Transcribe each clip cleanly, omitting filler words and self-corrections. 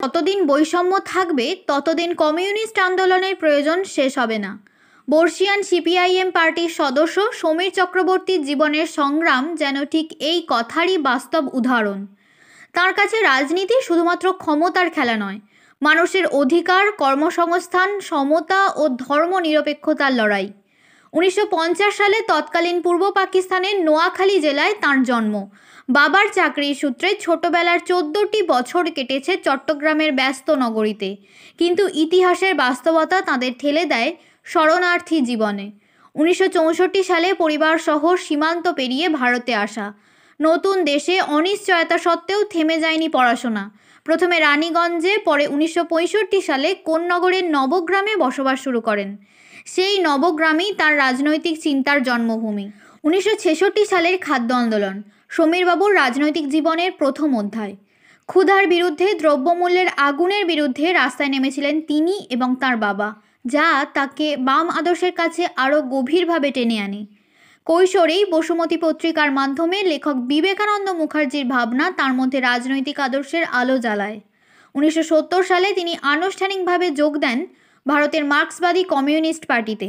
যতদিন বৈষম্য থাকবে ততদিন কমিউনিস্ট আন্দোলনের প্রয়োজন শেষ হবে না। বর্ষিয়ান সিপিআইএম পার্টির সদস্য সমীর চক্রবর্তীর জীবনের সংগ্রাম যেন ঠিক এই কথারই বাস্তব উদাহরণ। তার কাছে রাজনীতি শুধুমাত্র ক্ষমতার খেলা নয়, মানুষের অধিকার, কর্মসংস্থান, সমতা ও ধর্মনিরপেক্ষতার লড়াই। 1950 সালে তৎকালীন পূর্ব পাকিস্তানের নোয়াখালী জেলায় তাঁর জন্ম। বাবার চাকরির সূত্রে ছোটবেলার 14টি বছর কেটেছে চট্টগ্রামের ব্যস্ত নগরীতে, কিন্তু ইতিহাসের বাস্তবতা তাঁদের ঠেলে দেয় শরণার্থী জীবনে। 1964 সালে পরিবারসহ সীমান্ত পেরিয়ে ভারতে আসা। নতুন দেশে অনিশ্চয়তা সত্ত্বেও থেমে যায়নি পড়াশোনা। প্রথমে রানীগঞ্জে, পরে 1965 সালে কোন্নগরের নবগ্রামে বসবাস শুরু করেন। সেই নবগ্রামেই তার রাজনৈতিক চিন্তার জন্মভূমি। 1966 সালের খাদ্য আন্দোলন সমীরবাবুর রাজনৈতিক জীবনের প্রথম অধ্যায়। ক্ষুধার বিরুদ্ধে, দ্রব্যমূল্যের আগুনের বিরুদ্ধে রাস্তায় নেমেছিলেন তিনি এবং তার বাবা, যা তাকে বাম আদর্শের কাছে আরও গভীরভাবে টেনে আনে। কৈশোরেই বসুমতী পত্রিকার মাধ্যমে লেখক বিবেকানন্দ মুখার্জির ভাবনা তার মধ্যে রাজনৈতিক আদর্শের আলো জ্বালায়। 1970 সালে তিনি আনুষ্ঠানিকভাবে যোগ দেন ভারতের মার্ক্সবাদী কমিউনিস্ট পার্টিতে।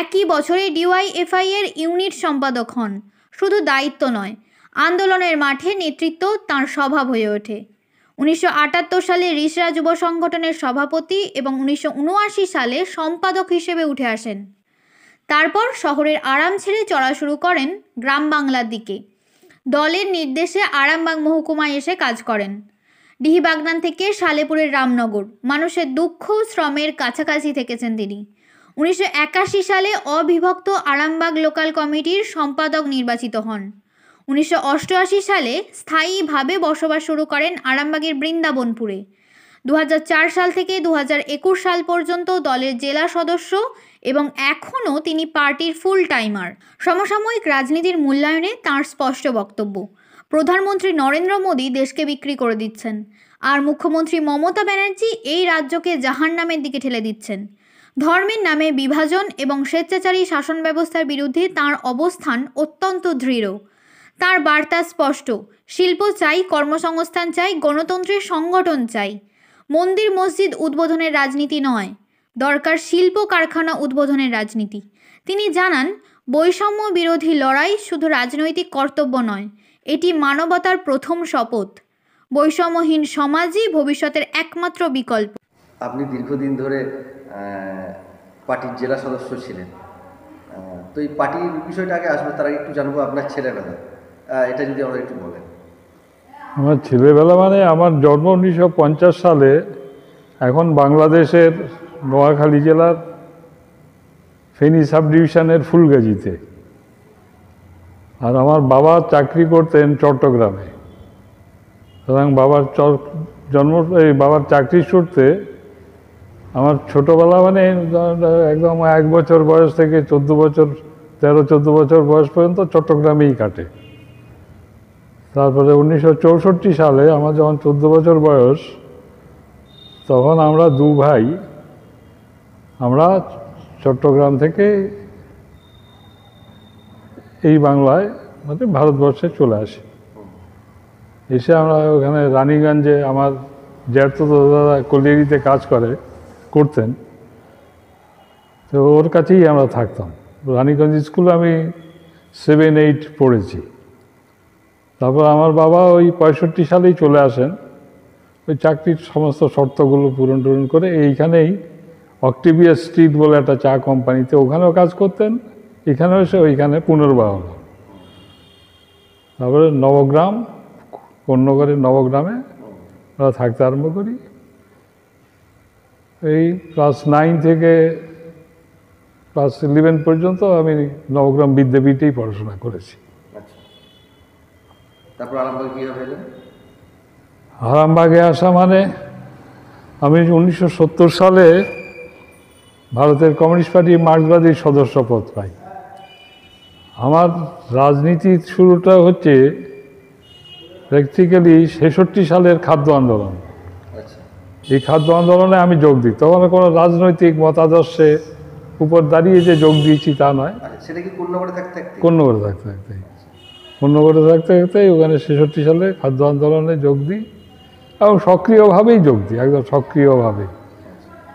একই বছরে ডিওয়াইএফআই এর ইউনিট সম্পাদক হন। শুধু দায়িত্ব নয়, আন্দোলনের মাঠে নেতৃত্ব তাঁর স্বভাব হয়ে ওঠে। 1978 সালে রিসরা যুব সংগঠনের সভাপতি এবং 1979 সালে সম্পাদক হিসেবে উঠে আসেন। তারপর শহরের আরাম ছেড়ে চড়া শুরু করেন গ্রাম বাংলার দিকে। দলের নির্দেশে আরামবাগ মহকুমায় এসে কাজ করেন। ডিহিবাগনান থেকে সালেপুরের রামনগর, মানুষের দুঃখ শ্রমের কাছাকাছি থেকেছেন তিনি। 1981 সালে অবিভক্ত আরামবাগ লোকাল কমিটির সম্পাদক নির্বাচিত হন। 1988 সালে স্থায়ীভাবে বসবাস শুরু করেন আরামবাগের বৃন্দাবনপুরে। 2004 সাল থেকে 2021 সাল পর্যন্ত দলের জেলা সদস্য এবং এখনও তিনি পার্টির ফুল টাইমার। সমসাময়িক রাজনীতির মূল্যায়নে তাঁর স্পষ্ট বক্তব্য। প্রধানমন্ত্রী নরেন্দ্র মোদী দেশকে বিক্রি করে দিচ্ছেন, আর মুখ্যমন্ত্রী মমতা ব্যানার্জি এই রাজ্যকে জাহান্নামের দিকে ঠেলে দিচ্ছেন। ধর্মের নামে বিভাজন এবং স্বেচ্ছাচারী শাসন ব্যবস্থার বিরুদ্ধে তাঁর অবস্থান অত্যন্ত দৃঢ়। তার বার্তা স্পষ্ট: শিল্প চাই, কর্মসংস্থান চাই, গণতন্ত্রের সংগঠন চাই। মন্দির মসজিদ উদ্বোধনের রাজনীতি নয়, দরকার শিল্প কারখানা উদ্বোধনের রাজনীতি। তিনি জানান, বৈষম্য বিরোধী লড়াই শুধু রাজনৈতিক কর্তব্য নয়, এটি মানবতার প্রথম শপথ। বৈষম্যহীন সমাজই ভবিষ্যতের একমাত্র বিকল্প। আপনি দীর্ঘদিন ধরে পার্টির জেলা সদস্য ছিলেন, তো এই পার্টির বিষয়টা আগে আসবে, তার আগে একটু জানবো আপনার ছেলেবেলা, এটা যদি আমরা একটু বলেন। আমার ছেলেবেলা মানে আমার জন্ম 1950 সালে, এখন বাংলাদেশের নোয়াখালী জেলার ফেনী সাব ডিভিশনের ফুলগাজীতে। আর আমার বাবা চাকরি করতেন চট্টগ্রামে। সুতরাং বাবার বাবার চাকরির সূত্রে আমার ছোটোবেলা মানে একদম 1 বছর বয়স থেকে 13-14 বছর বয়স পর্যন্ত চট্টগ্রামেই কাটে। তারপরে 1964 সালে আমার যখন 14 বছর বয়স, তখন আমরা 2 ভাই আমরা চট্টগ্রাম থেকে এই বাংলায় মানে ভারতবর্ষে চলে আসি। এসে আমরা ওখানে রানীগঞ্জে আমার জ্যাঠতো দাদা কলিয়ারিতে কাজ করতেন, তো ওর কাছেই আমরা থাকতাম। রানীগঞ্জ স্কুলে আমি 7-8 পড়েছি। তারপর আমার বাবা ওই 65 সালেই চলে আসেন, ওই চাকরির সমস্ত শর্তগুলো পূরণ করে এইখানেই অক্টিভিয়া স্ট্রিট বলে একটা চা কোম্পানিতে, ওখানেও কাজ করতেন। এখানেও এসে ওইখানে পুনর্বাহ। তারপরে নবগ্রাম, কোন্নগরের নবগ্রামে আমরা থাকতে আরম্ভ করি। এই ক্লাস 9 থেকে ক্লাস 11 পর্যন্ত আমি নবগ্রাম বিদ্যাপীঠেই পড়াশোনা করেছি। তারপর আরামবাগে আসা মানে আমি 1970 সালে ভারতের কমিউনিস্ট পার্টির মার্ক্সবাদীর সদস্যপদ পাই। আমার রাজনীতির শুরুটা হচ্ছে প্র্যাকটিক্যালি 66 সালের খাদ্য আন্দোলন। এই খাদ্য আন্দোলনে আমি যোগ দিই। তখন কোনো রাজনৈতিক মতাদর্শে উপর দাঁড়িয়ে যে যোগ দিয়েছি তা নয়। সেটা কি কোন্নগরে থাকতে থাকতে ওখানে 66 সালে খাদ্য আন্দোলনে যোগ দিই। এবং সক্রিয়ভাবেই যোগ দিই, একদম সক্রিয়ভাবে।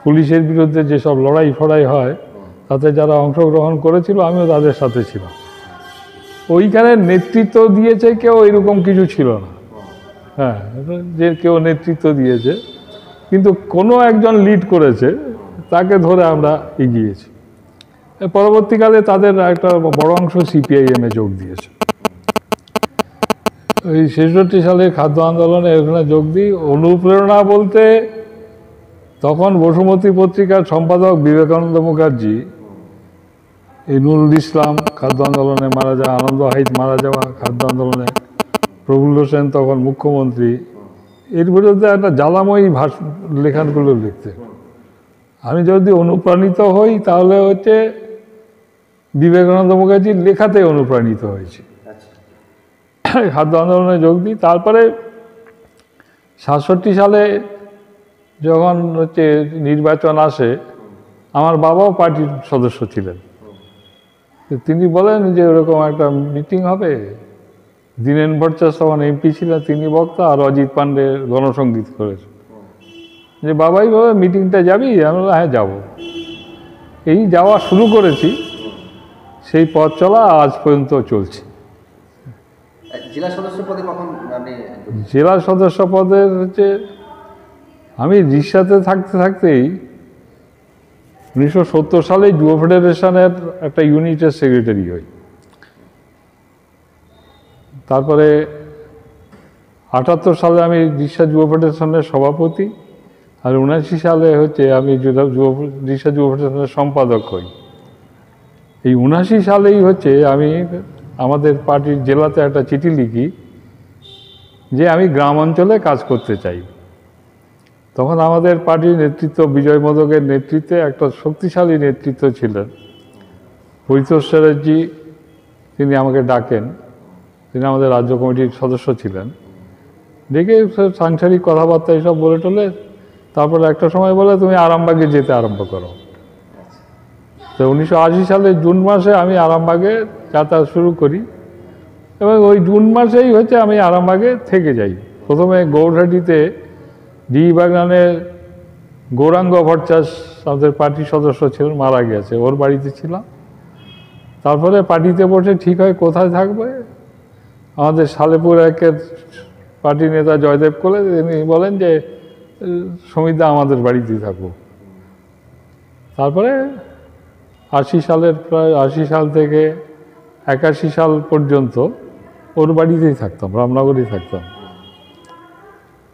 পুলিশের বিরুদ্ধে যেসব লড়াই ফড়াই হয় তাতে যারা অংশগ্রহণ করেছিল আমিও তাদের সাথে ছিলাম। ওইখানে নেতৃত্ব দিয়েছে কেউ, এরকম কিছু ছিল না। হ্যাঁ, যে কেউ নেতৃত্ব দিয়েছে, কিন্তু কোনো একজন লিড করেছে, তাকে ধরে আমরা এগিয়েছি। পরবর্তীকালে তাদের একটা বড় অংশ সিপিআইএমে যোগ দিয়েছে। ওই ৬৬ সালের খাদ্য আন্দোলনে এখানে যোগ দিই। অনুপ্রেরণা বলতে তখন বসুমতী পত্রিকার সম্পাদক বিবেকানন্দ মুখার্জি, এই নুরুল ইসলাম খাদ্য আন্দোলনে মারা যাওয়া, আনন্দ হাইত মারা যাওয়া খাদ্য আন্দোলনে, প্রফুল্ল সেন তখন মুখ্যমন্ত্রী, এর বিরুদ্ধে একটা জ্বালাময়ী লেখানগুলো লিখতে। আমি যদি অনুপ্রাণিত হই তাহলে হচ্ছে বিবেকানন্দ মুখার্জির লেখাতে অনুপ্রাণিত হয়েছি, খাদ্য আন্দোলনে যোগ দিই। তারপরে ৬৭ সালে যখন হচ্ছে নির্বাচন আসে, আমার বাবাও পার্টির সদস্য ছিলেন। তিনি বলেন যে ওরকম একটা মিটিং হবে, দীনেন ভট্টাচার্য তখন এমপি ছিলেন, তিনি বক্তা, আর অজিত পান্ডে গণসঙ্গীত করেছে। যে বাবাই বলে মিটিংটা যাবি? আমি বললাম হ্যাঁ যাবো। এই যাওয়া শুরু করেছি, সেই পথ চলা আজ পর্যন্ত চলছে। জেলা সদস্য পদে কখন আপনি? জেলা সদস্য পদের হচ্ছে আমি রিক্সাতে থাকতে থাকতেই 1970 সালে যুব ফেডারেশনের একটা ইউনিটের সেক্রেটারি হই। তারপরে 78 সালে আমি রিক্সা যুব ফেডারেশনের সভাপতি, আর 79 সালে হচ্ছে আমি রিক্সা যুব ফেডারেশনের সম্পাদক হই। এই 79 সালেই হচ্ছে আমি আমাদের পার্টির জেলাতে একটা চিঠি লিখি যে আমি গ্রাম অঞ্চলে কাজ করতে চাই। তখন আমাদের পার্টির নেতৃত্ব, বিজয় মোদকের নেতৃত্বে একটা শক্তিশালী নেতৃত্ব ছিলেন। পরিতোষ চ্যাটার্জি, তিনি আমাকে ডাকেন, তিনি আমাদের রাজ্য কমিটির সদস্য ছিলেন। ডেকে সাংসারিক কথাবার্তা এইসব বলে টলে, তারপরে একটা সময় বলে তুমি আরামবাগে যেতে আরম্ভ করো। তো 1980 সালের জুন মাসে আমি আরামবাগে যাতায়াত শুরু করি, এবং ওই জুন মাসেই হচ্ছে আমি আরামবাগে থেকে যাই। প্রথমে গৌরহাটিতে ডি বাগানের গৌরাঙ্গ ভট্টাচার্য আমাদের পার্টির সদস্য ছিলেন, মারা গেছে, ওর বাড়িতে ছিলাম। তারপরে পার্টিতে বসে ঠিক হয় কোথায় থাকবে। আমাদের সালেপুর একের পার্টি নেতা জয়দেব কোলে, তিনি বলেন যে সমিতা আমাদের বাড়িতেই থাকবো। তারপরে 80 সালের প্রায় 80 সাল থেকে 81 সাল পর্যন্ত ওর বাড়িতেই থাকতাম, রামনগরেই থাকতাম।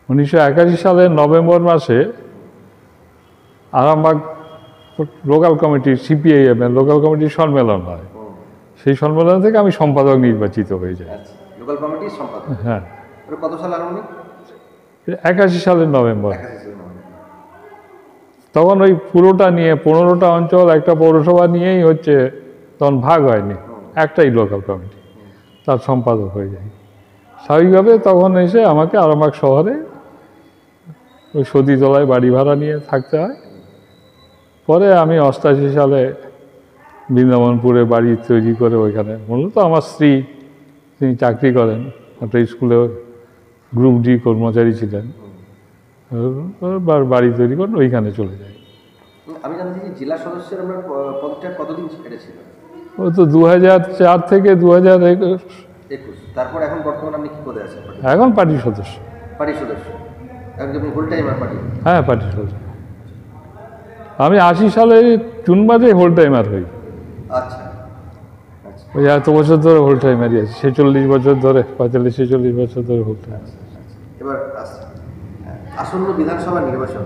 1981 সালের নভেম্বর মাসে আরামবাগ লোকাল কমিটির, সিপিআইএমের লোকাল কমিটির সম্মেলন হয়। সেই সম্মেলন থেকে আমি সম্পাদক নির্বাচিত হয়ে যাই। লোকাল কমিটির সম্পাদক? হ্যাঁ। কত সাল আনুমানিক? 81 সালের নভেম্বর। তখন ওই পুরোটা নিয়ে 15টা অঞ্চল, একটা পৌরসভা নিয়েই হচ্ছে, তখন ভাগ হয়নি, একটাই লোকাল কমিটি, তার সম্পাদক হয়ে যায়। স্বাভাবিকভাবে তখন এসে আমাকে আরামবাগ শহরে ওই সতীতলায় বাড়ি ভাড়া নিয়ে থাকতে হয়। পরে আমি 88 সালে বৃন্দাবনপুরে বাড়ি তৈরি করে ওইখানে, মূলত আমার স্ত্রী, তিনি চাকরি করেন, একটা স্কুলে গ্রুপ ডি কর্মচারী ছিলেন, বাড়ি তৈরি করেন, ওইখানে চলে যায়। আমি জানতে চাই জেলা সদস্যের আপনার পদটা কতদিন কেটেছিল? ও তো 2004 থেকে 2021। তারপর এখন বর্তমানে আপনি কি পদে আছেন? এখন পার্টির সদস্য। পার্টির সদস্য? এখন কি আপনি ফুল টাইমার পার্টি? হ্যাঁ, পার্টির সদস্য। আমি 80 সালে জুন মাসে হোল টাইমার হই। আচ্ছা, ওই এত বছর ধরে হোল টাইমারই আছে, 46 বছর ধরে, 45-46 বছর ধরে হোল টাইমার। এবার আসন্ন বিধানসভা নির্বাচন,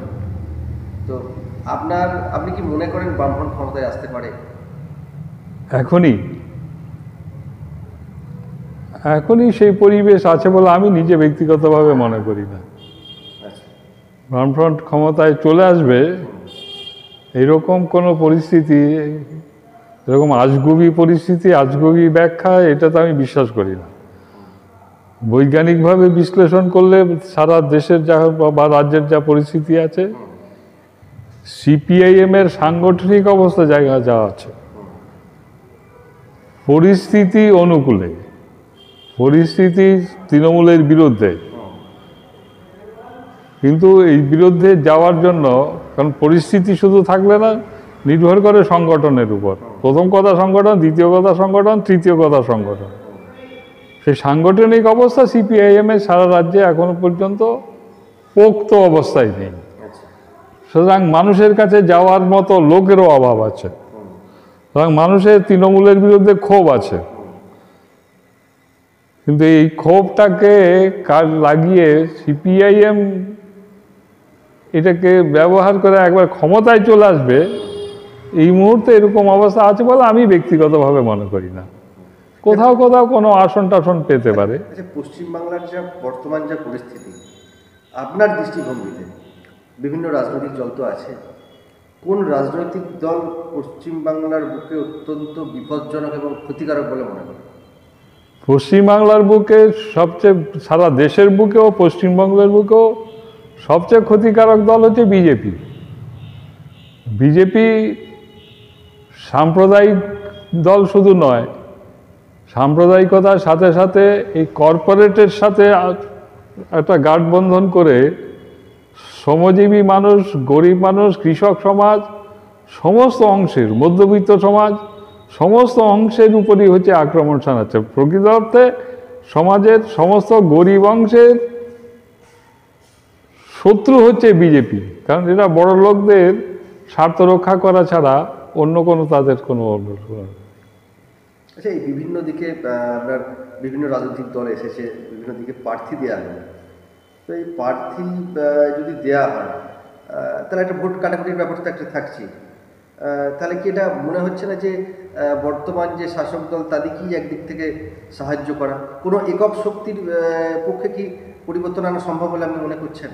তো আপনি কি মনে করেন বামফ্রন্ট ক্ষমতায় আসতে পারে? এখনই সেই পরিবেশ আছে বলে আমি নিজে ব্যক্তিগতভাবে মনে করি না। বামফ্রন্ট ক্ষমতায় চলে আসবে এরকম কোনো পরিস্থিতি, এরকম আজগুবি পরিস্থিতি, আজগুবি ব্যাখ্যা, এটা তো আমি বিশ্বাস করি না। বৈজ্ঞানিকভাবে বিশ্লেষণ করলে সারা দেশের যা বা রাজ্যের যা পরিস্থিতি আছে, সিপিআইএমের সাংগঠনিক অবস্থা জায়গা যা আছে, পরিস্থিতি অনুকূলে, পরিস্থিতি তৃণমূলের বিরুদ্ধে, কিন্তু এই বিরুদ্ধে যাওয়ার জন্য, কারণ পরিস্থিতি শুধু থাকলে না, নির্ভর করে সংগঠনের উপর। প্রথম কথা সংগঠন, দ্বিতীয় কথা সংগঠন, তৃতীয় কথা সংগঠন। সেই সাংগঠনিক অবস্থা সিপিআইএমের সারা রাজ্যে এখনো পর্যন্ত পোক্ত অবস্থায় নেই। সুতরাং মানুষের কাছে যাওয়ার মতো লোকেরও অভাব আছে। সুতরাং মানুষের তৃণমূলের বিরুদ্ধে ক্ষোভ আছে, কিন্তু এই ক্ষোভটাকে কাজ লাগিয়ে সিপিআইএম এটাকে ব্যবহার করে একবার ক্ষমতায় চলে আসবে, এই মুহূর্তে এরকম অবস্থা আছে বলে আমি ব্যক্তিগতভাবে মনে করি না। কোথাও কোথাও কোনো আসন টাসন পেতে পারে। আচ্ছা, পশ্চিমবাংলার যা বর্তমান যা পরিস্থিতি, আপনার দৃষ্টিভঙ্গিতে বিভিন্ন রাজনৈতিক দল তো আছে, কোন রাজনৈতিক দল পশ্চিমবাংলার বুকে অত্যন্ত বিপজ্জনক এবং ক্ষতিকারক বলে মনে করেন? পশ্চিমবাংলার বুকে সবচেয়ে, সারা দেশের বুকেও পশ্চিমবঙ্গের বুকেও সবচেয়ে ক্ষতিকারক দল হচ্ছে বিজেপি। বিজেপি সাম্প্রদায়িক দল শুধু নয়, সাম্প্রদায়িকতার সাথে সাথে এই কর্পোরেটের সাথে একটা গাঠবন্ধন করে শ্রমজীবী মানুষ, গরিব মানুষ, কৃষক সমাজ, সমস্ত অংশের, মধ্যবিত্ত সমাজ, সমস্ত অংশের উপরই হচ্ছে আক্রমণ চালাচ্ছে। প্রকৃত অর্থে সমাজের সমস্ত গরিব অংশের শত্রু হচ্ছে বিজেপি, কারণ এরা বড় লোকদের স্বার্থ রক্ষা করা ছাড়া অন্য কোনো তাদের কোনো। আচ্ছা, এই বিভিন্ন দিকে আপনার বিভিন্ন রাজনৈতিক দল এসেছে, বিভিন্ন দিকে প্রার্থী দেওয়া হয়। তো এই প্রার্থী যদি দেওয়া হয়, তাহলে একটা ভোট কাটাকুটির ব্যাপারটা একটা থাকছে। তাহলে কি এটা মনে হচ্ছে না যে বর্তমান যে শাসক দল তাদেরকেই একদিক থেকে সাহায্য করা, কোনো একক শক্তির পক্ষে কি পরিবর্তন আনা সম্ভব বলে আপনি মনে করছেন?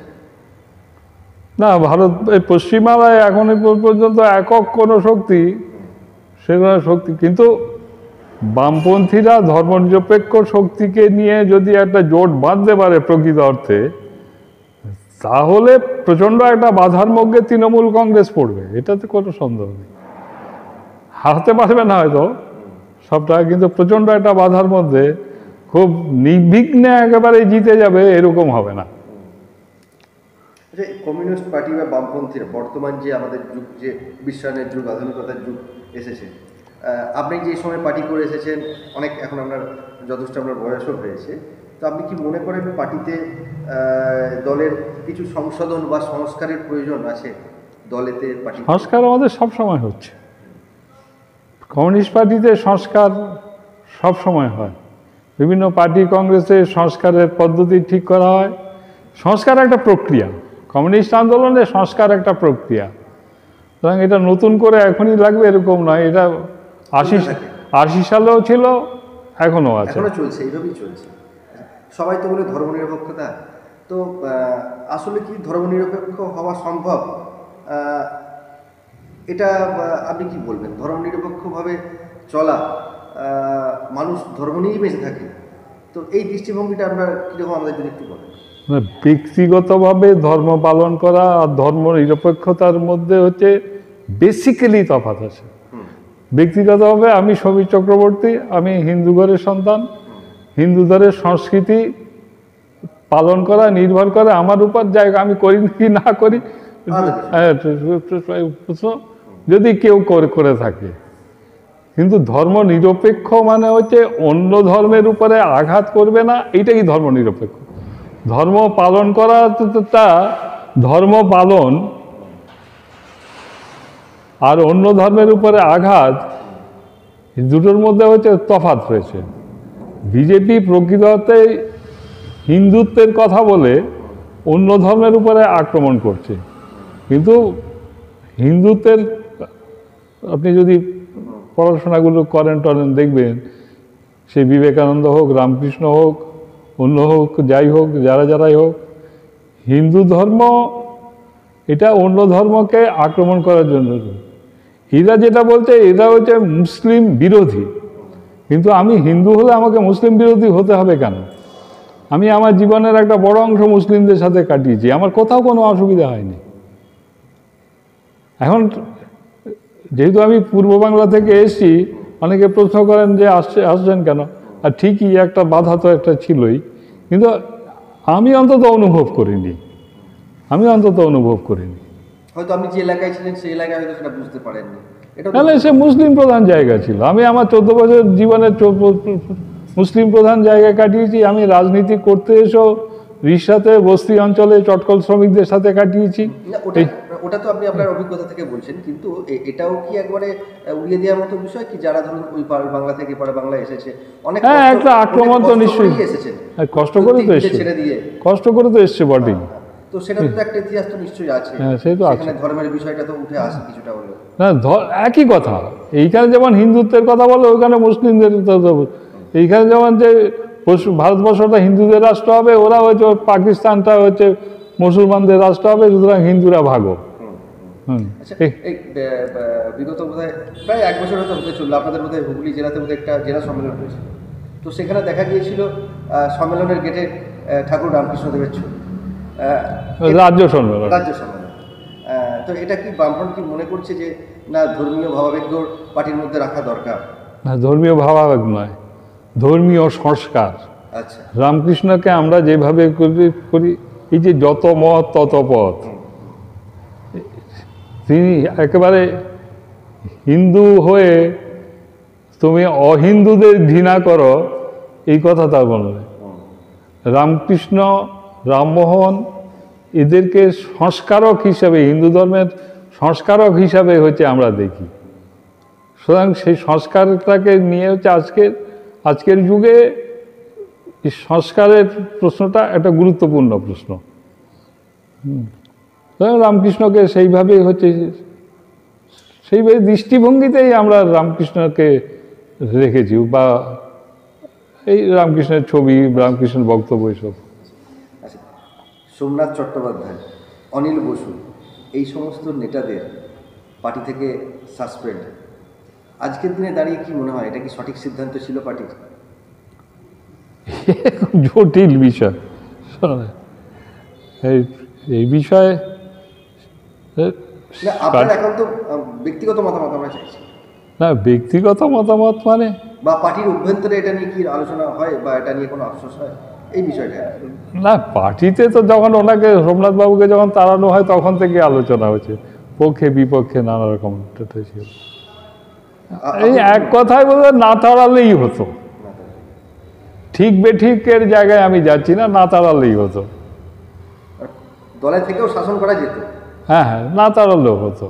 না, ভারত, পশ্চিমবাংলায় এখন পর্যন্ত একক কোনো শক্তি, সেগুলো শক্তি, কিন্তু বামপন্থীরা ধর্মনিরপেক্ষ শক্তিকে নিয়ে যদি একটা জোট বাঁধতে পারে প্রকৃত অর্থে, তাহলে প্রচণ্ড একটা বাধার মধ্যে তৃণমূল কংগ্রেস পড়বে, এটাতে কোনো সন্দেহ নেই। হারতে পারবে না হয়তো সবটা, কিন্তু প্রচণ্ড একটা বাধার মধ্যে খুব নির্বিঘ্নে একেবারে জিতে যাবে এরকম হবে না। কমিউনিস্ট পার্টি বা বামপন্থীরা বর্তমান যে আমাদের যুগ, যে বিশ্বায়নের যুগ, আধুনিকতার যুগ এসেছে, আপনি যে সময় পার্টি করে এসেছেন, অনেক এখন আপনার যথেষ্ট আপনার বয়সও হয়েছে, তো আপনি কি মনে করেন পার্টিতে দলের কিছু সংশোধন বা সংস্কারের প্রয়োজন আছে? দলেতে পার্টি সংস্কার আমাদের সব সময় হচ্ছে, কমিউনিস্ট পার্টিতে সংস্কার সব সময় হয়, বিভিন্ন পার্টি কংগ্রেসে সংস্কারের পদ্ধতি ঠিক করা হয়। সংস্কার একটা প্রক্রিয়া, কমিউনিস্ট আন্দোলনে সংস্কার একটা প্রক্রিয়া। সুতরাং এটা নতুন করে এখনই লাগবে এরকম নয়, এটা 80 সালেও ছিল, এখনও আছে, এখনো চলছে, এইভাবেই চলছে। সবাই তো বলে ধর্মনিরপেক্ষতা, তো আসলে কি ধর্মনিরপেক্ষ হওয়া সম্ভব? এটা আপনি কি বলবেন? ধর্মনিরপেক্ষভাবে চলা, মানুষ ধর্ম নিয়েই বেঁচে থাকে, তো এই দৃষ্টিভঙ্গিটা আমরা কীরকম, আমাদের যদি একটু বলেন। ব্যক্তিগতভাবে ধর্ম পালন করা আর ধর্ম নিরপেক্ষতার মধ্যে হচ্ছে বেসিক্যালি তফাৎ আছে। ব্যক্তিগতভাবে আমি সমীর চক্রবর্তী, আমি হিন্দু ঘরের সন্তান। হিন্দু ধর্মের সংস্কৃতি পালন করা নির্ভর করে আমার উপর, জায়গা আমি করি কি না করি, যদি কেউ করে থাকে। কিন্তু ধর্ম নিরপেক্ষ মানে হচ্ছে অন্য ধর্মের উপরে আঘাত করবে না, এইটাই ধর্ম নিরপেক্ষ। ধর্ম পালন করাটা, ধর্ম পালন আর অন্য ধর্মের উপরে আঘাত, দুটোর মধ্যে হচ্ছে তফাৎ রয়েছে। বিজেপি প্রকৃততে হিন্দুত্বের কথা বলে অন্য ধর্মের উপরে আক্রমণ করছে, কিন্তু হিন্দুত্বের, আপনি যদি পড়াশোনাগুলো করেন দেখবেন, সে বিবেকানন্দ হোক, রামকৃষ্ণ হোক, অন্য হোক, যাই হোক, যারাই হোক, হিন্দু ধর্ম এটা অন্য ধর্মকে আক্রমণ করার জন্য। এরা যেটা বলছে, এরা হচ্ছে মুসলিম বিরোধী, কিন্তু আমি হিন্দু হলে আমাকে মুসলিম বিরোধী হতে হবে কেন? আমি আমার জীবনের একটা বড় অংশ মুসলিমদের সাথে কাটিয়েছি, আমার কোথাও কোনো অসুবিধা হয়নি। এখন যেহেতু আমি পূর্ব বাংলা থেকে এসেছি, অনেকে প্রশ্ন করেন যে আসছেন কেন, আর ঠিকই একটা বাধা তো একটা ছিলই, কিন্তু আমি অন্তত অনুভব করিনি। আমি অন্তত অনুভব করিনি। হয়তো আপনি যে এলাকায় ছিলেন সেই এলাকায় হয়তো সেটা বুঝতে পারেননি। এটা তাহলে সে মুসলিম প্রধান জায়গা ছিল। আমি আমার 14 বছর জীবনের মুসলিম প্রধান জায়গায় কাটিয়েছি। আমি রাজনীতি করতে এসেও রিসাতে বস্তি অঞ্চলে চটকল শ্রমিকদের সাথে কাটিয়েছি। না, ওটা তো আপনি আপনার অভিজ্ঞতা থেকে বলছেন, কিন্তু এটাও কি একবারে উড়িয়ে দেওয়ার মতো বিষয় কি, যারা ধরুন ওই বাংলা থেকে পারে বাংলা এসেছে, অনেক হ্যাঁ, কষ্ট- একটা আক্রমণ তো অনেক কষ্ট নিশ্চয়ই করেই এসেছেন, কষ্ট করে তো এসছে, ছেড়ে দিয়ে। কষ্ট করে তো এসছে বটেই। তো সেটা তো একটা ইতিহাস তো নিশ্চয়ই আছে। হ্যাঁ, সেই তো আছে। সেখানে ধর্মের বিষয়টা তো উঠে আসে কিছুটা হলেও। না, একই কথা। এইখানে যেমন হিন্দুত্বের কথা বলে, ওইখানে মুসলিমদের এইখানে যেমন যে ভারতবর্ষটা হিন্দুদের রাষ্ট্র হবে, ওরা হচ্ছে পাকিস্তানটা হচ্ছে মুসলমানদের রাষ্ট্র হবে, সুতরাং হিন্দুরা ভাগো। আচ্ছা, এই বিগত বোধহয় প্রায় 1 বছর হয়তো হতে চললো, আপনাদের বোধহয় হুগলি জেলাতে বোধহয় একটা জেলা সম্মেলন হয়েছিল। তো সেখানে দেখা গিয়েছিল সম্মেলনের গেটে ঠাকুর রামকৃষ্ণদেবের ছবি, রাজ্য সম্মেলন। রাজ্য সম্মেলন। তো এটা কি বামফ্রন্ট কি মনে করছে যে না, ধর্মীয় ভাবাবেগ পার্টির মধ্যে রাখা দরকার? না, ধর্মীয় ভাবাবেগ নয়, ধর্মীয় সংস্কার। আচ্ছা, রামকৃষ্ণকে আমরা যেভাবে করি, এই যে যত মত তত পথ, তিনি একেবারে হিন্দু হয়ে তুমি অহিন্দুদের ঘৃণা করো, এই কথা তার বলে। রামকৃষ্ণ, রামমোহন এদেরকে সংস্কারক হিসাবে, হিন্দু ধর্মের সংস্কারক হিসাবে হচ্ছে আমরা দেখি। সুতরাং সেই সংস্কারটাকে নিয়ে হচ্ছে আজকের যুগে এই সংস্কারের প্রশ্নটা একটা গুরুত্বপূর্ণ প্রশ্ন। রামকৃষ্ণকে সেইভাবেই হচ্ছে, সেইভাবে দৃষ্টিভঙ্গিতেই আমরা রামকৃষ্ণকে রেখেছি, বা এই রামকৃষ্ণের ছবি, রামকৃষ্ণের বক্তব্য এসব। আচ্ছা, সোমনাথ চট্টোপাধ্যায়, অনিল বসু, এই সমস্ত নেতাদের পার্টি থেকে সাসপেন্ড, আজকের দিনে দাঁড়িয়ে কি মনে হয় এটা কি সঠিক সিদ্ধান্ত ছিল পার্টির? খুব জটিল বিষয়। এই বিষয়ে না, আপনার এখন তো ব্যক্তিগত মতামত আমরা চাইছি। না, ব্যক্তিগত মতামত মানে বা পার্টির অভ্যন্তরে এটা নিয়ে কি আলোচনা হয়, বা এটা নিয়ে কোনো আফসোস হয়, এই বিষয়টা? না, পার্টিতে তো যখন ওনাকে, সোমনাথ বাবুকে যখন তাড়ানো হয় তখন থেকে আলোচনা হচ্ছে, পক্ষে বিপক্ষে নানা রকম ছিল। এই এক কথায় বলতে না তাড়ালেই হতো। ঠিক বেঠিকের জায়গায় আমি যাচ্ছি না, না তাড়ালেই হতো। দলে থেকেও শাসন করা যেত। হ্যাঁ হ্যাঁ, না তাড়ালেও হতো।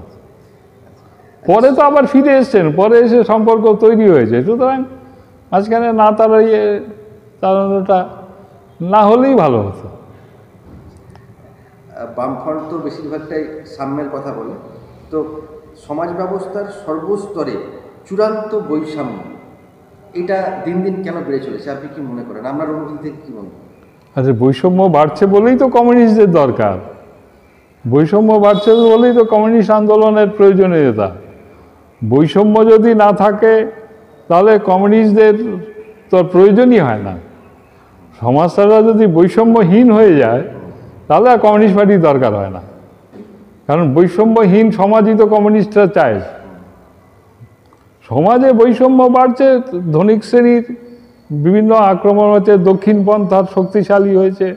পরে তো আবার ফিরে এসছেন, পরে এসে সম্পর্ক তৈরি হয়েছে, সুতরাং মাঝখানে না তাড়ানোটা না হলেই ভালো হতো। বামফ্রন্ট তো বেশিরভাগটাই সাম্যের কথা বলে, তো সমাজ ব্যবস্থার সর্বস্তরে চূড়ান্ত বৈষম্য, এটা দিন দিন কেন বেড়ে চলেছে আপনি কি মনে করেন? আপনার অনুভূতি থেকে কি মনে করেন? আচ্ছা, বৈষম্য বাড়ছে বলেই তো কমিউনিস্টদের দরকার, বৈষম্য বাড়ছে বলেই তো কমিউনিস্ট আন্দোলনের প্রয়োজনীয়তা। বৈষম্য যদি না থাকে তাহলে কমিউনিস্টদের তো প্রয়োজনই হয় না। সমাজটা যদি বৈষম্যহীন হয়ে যায় তাহলে আর কমিউনিস্ট পার্টির দরকার হয় না, কারণ বৈষম্যহীন সমাজই তো কমিউনিস্টরা চায়। সমাজে বৈষম্য বাড়ছে, ধনিক শ্রেণীর বিভিন্ন আক্রমণ হচ্ছে, দক্ষিণপন্থার শক্তিশালী হয়েছে,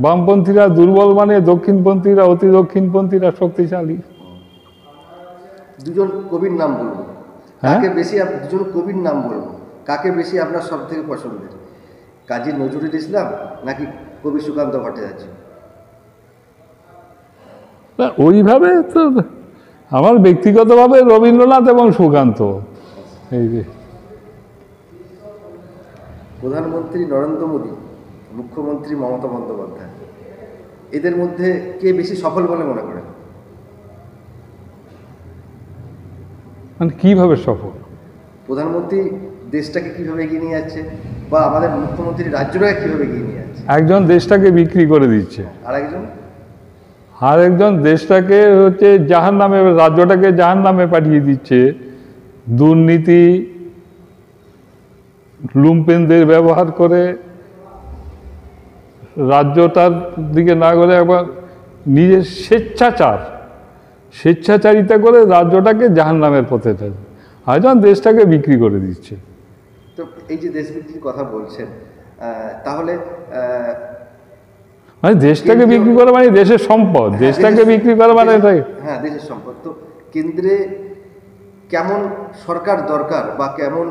বামপন্থীরা দুর্বল মানে দক্ষিণপন্থীরা, অতি দক্ষিণপন্থীরা শক্তিশালী। দুজন কবির নাম বলবো, কাকে বেশি, দুজন কবির নাম বলবো, কাকে বেশি আপনার সব থেকে পছন্দের, কাজী নজরুল ইসলাম নাকি কবি সুকান্ত ভট্টাচার্য? ওইভাবে তো আমার ব্যক্তিগতভাবে রবীন্দ্রনাথ এবং সুকান্ত। এই যে প্রধানমন্ত্রী নরেন্দ্র মোদী, মুখ্যমন্ত্রী মমতা বন্দ্যোপাধ্যায়, এদের মধ্যে কে বেশি সফল বলে মনে করেন? মানে কীভাবে সফল? প্রধানমন্ত্রী দেশটাকে কীভাবে এগিয়ে নিয়ে যাচ্ছে, বা আমাদের মুখ্যমন্ত্রী রাজ্যটাকে কীভাবে এগিয়ে নিয়ে যাচ্ছে? একজন দেশটাকে বিক্রি করে দিচ্ছে, আর একজন দেশটাকে হচ্ছে জাহান্নামে, রাজ্যটাকে জাহান্নামে পাঠিয়ে দিচ্ছে। দুর্নীতি, লুম্পেনদের ব্যবহার করে রাজ্যটার দিকে না করে একবার নিজের স্বেচ্ছাচারিতা করে রাজ্যটাকে জাহান্নামের পথে টানে, আর একজন দেশটাকে বিক্রি করে দিচ্ছে। তো এই যে দেশ বিক্রির কথা বলছেন, তাহলে মানে দেশটাকে বিক্রি করা মানে দেশের সম্পদ, দেশটাকে বিক্রি করা মানে এটাই। হ্যাঁ, দেশের সম্পদ। তো কেন্দ্রে কেমন সরকার দরকার বা কেমন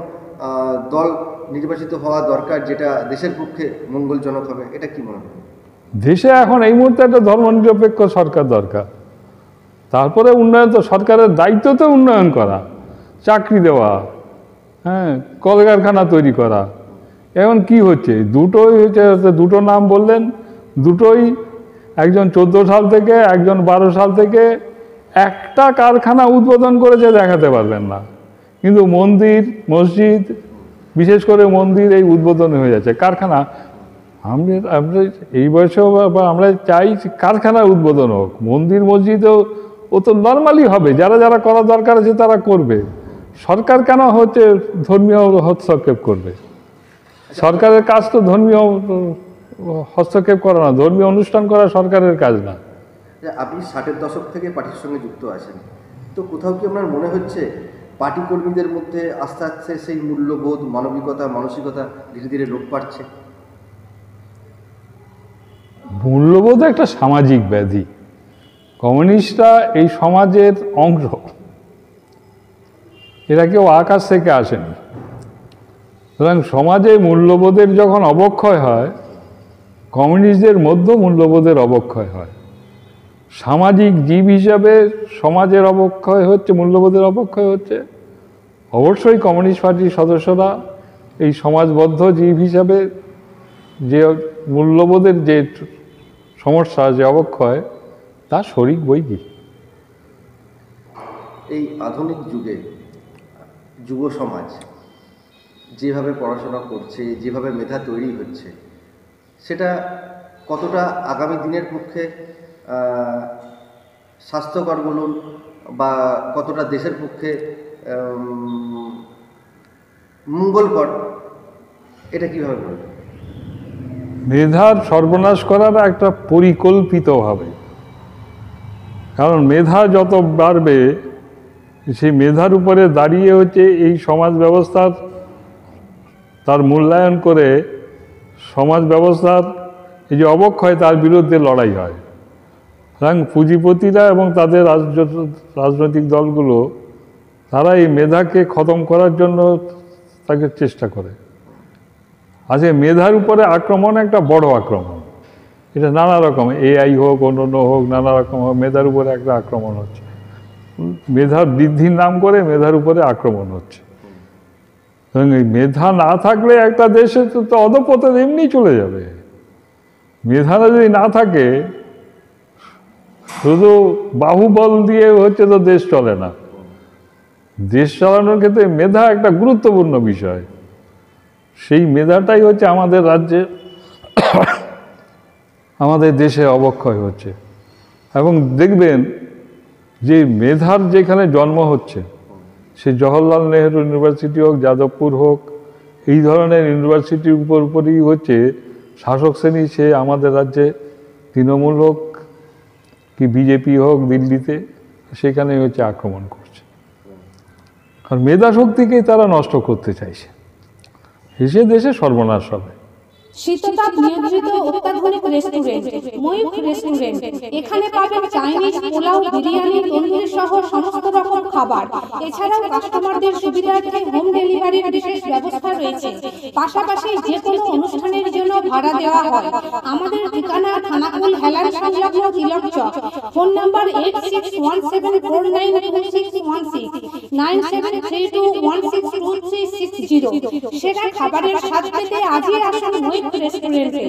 দল নির্বাচিত হওয়া দরকার যেটা দেশের পক্ষে মঙ্গলজনক হবে, এটা কি মনে হয়? দেশে এখন এই মুহূর্তে একটা ধর্মনিরপেক্ষ সরকার দরকার। তারপরে উন্নয়ন, তো সরকারের দায়িত্ব তো উন্নয়ন করা, চাকরি দেওয়া, হ্যাঁ, কলকারখানা তৈরি করা। এখন কি হচ্ছে, দুটোই হচ্ছে, দুটো নাম বললেন, দুটোই একজন 14 সাল থেকে, একজন 12 সাল থেকে একটা কারখানা উদ্বোধন করেছে দেখাতে পারবেন না, কিন্তু মন্দির মসজিদ, বিশেষ করে মন্দির এই উদ্বোধন হয়ে যাচ্ছে। কারখানা আমরা এই বয়সেও বা আমরা চাই কারখানার উদ্বোধন হোক, মন্দির মসজিদও ও তো নর্মালি হবে, যারা যারা করা দরকার আছে তারা করবে। সরকার কেন হচ্ছে ধর্মীয় হস্তক্ষেপ করবে? সরকারের কাজ তো ধর্মীয় হস্তক্ষেপ করা না, ধর্মীয় অনুষ্ঠান করা সরকারের কাজ না। আপনি 60-এর দশক থেকে পার্টির সঙ্গে যুক্ত আছেন, তো কোথাও কি আপনার মনে হচ্ছে পার্টি কর্মীদের মধ্যে আস্তে আস্তে সেই মূল্যবোধ, মানবিকতা, মানসিকতা ধীরে ধীরে লোপ পাচ্ছে? মূল্যবোধ একটা সামাজিক ব্যাধি। কমিউনিস্টরা এই সমাজের অংশ, এরা কেউ আকাশ থেকে আসেনি। সুতরাং সমাজে মূল্যবোধের যখন অবক্ষয় হয়, কমিউনিস্টদের মধ্যে মূল্যবোধের অবক্ষয় হয়। সামাজিক জীব হিসাবে সমাজের অবক্ষয় হচ্ছে, মূল্যবোধের অবক্ষয় হচ্ছে। অবশ্যই কমিউনিস্ট পার্টির সদস্যরা এই সমাজবদ্ধ জীব হিসাবে যে মূল্যবোধের যে সমস্যা, যে অবক্ষয়, তা শরিক বই কি। এই আধুনিক যুগে যুব সমাজ যেভাবে পড়াশোনা করছে, যেভাবে মেধা তৈরি হচ্ছে, সেটা কতটা আগামী দিনের পক্ষে স্বাস্থ্যকর বলুন বা কতটা দেশের পক্ষে মঙ্গলকর, এটা কীভাবে বলবেন? মেধার সর্বনাশ করার একটা পরিকল্পিতভাবে, কারণ মেধা যত বাড়বে সেই মেধার উপরে দাঁড়িয়ে হচ্ছে এই সমাজ ব্যবস্থার, তার মূল্যায়ন করে সমাজ ব্যবস্থার এই যে অবক্ষয়, তার বিরুদ্ধে লড়াই হয়। সুতরাং পুঁজিপতিরা এবং তাদের রাজনৈতিক দলগুলো, তারা এই মেধাকে খতম করার জন্য তাকে চেষ্টা করে। আজকে মেধার উপরে আক্রমণ একটা বড় আক্রমণ, এটা নানা রকম, এআই হোক, অন্য হোক, নানা রকম হোক, মেধার উপরে একটা আক্রমণ হচ্ছে। মেধার বৃদ্ধির নাম করে মেধার উপরে আক্রমণ হচ্ছে। এই মেধা না থাকলে একটা দেশে তো অধপতন এমনি চলে যাবে। মেধাটা যদি না থাকে, শুধু বাহুবল দিয়ে হচ্ছে তো দেশ চলে না। দেশ চালানোর ক্ষেত্রে মেধা একটা গুরুত্বপূর্ণ বিষয়। সেই মেধাটাই হচ্ছে আমাদের রাজ্যে, আমাদের দেশে অবক্ষয় হচ্ছে। এবং দেখবেন যে মেধার যেখানে জন্ম হচ্ছে, সে জওহরলাল নেহরু ইউনিভার্সিটি হোক, যাদবপুর হোক, এই ধরনের ইউনিভার্সিটির উপরই হচ্ছে শাসক শ্রেণী, সে আমাদের রাজ্যে তৃণমূল হোক কি বিজেপি হোক দিল্লিতে, সেখানে হচ্ছে আক্রমণ করছে। কারণ মেধা শক্তিকেই তারা নষ্ট করতে চাইছে, এসে দেশে সর্বনাশ হবে। শীততাপ নিয়ন্ত্রিত অত্যাধুনিক রেস্টুরেন্ট ময়ূখ রেস্টুরেন্ট। এখানে পাবেন চাইনিজ, পোলাও, বিরিয়ানি, তন্দুরি সহ সমস্ত রকম খাবার। এছাড়াও কাস্টমারদের সুবিধার্থে হোম ডেলিভারির বিশেষ ব্যবস্থা রয়েছে। পাশাপাশি যে কোনো অনুষ্ঠানের জন্য ভাড়া দেওয়া হয়। আমাদের ঠিকানা থানাকুল হেলান সংলগ্ন তিলক চক। Phone number 8617492616 9732162360। সেরা খাবারের স্বাদ পেতে আজই আসুন ময়ূখ রেস্টুরেন্টে।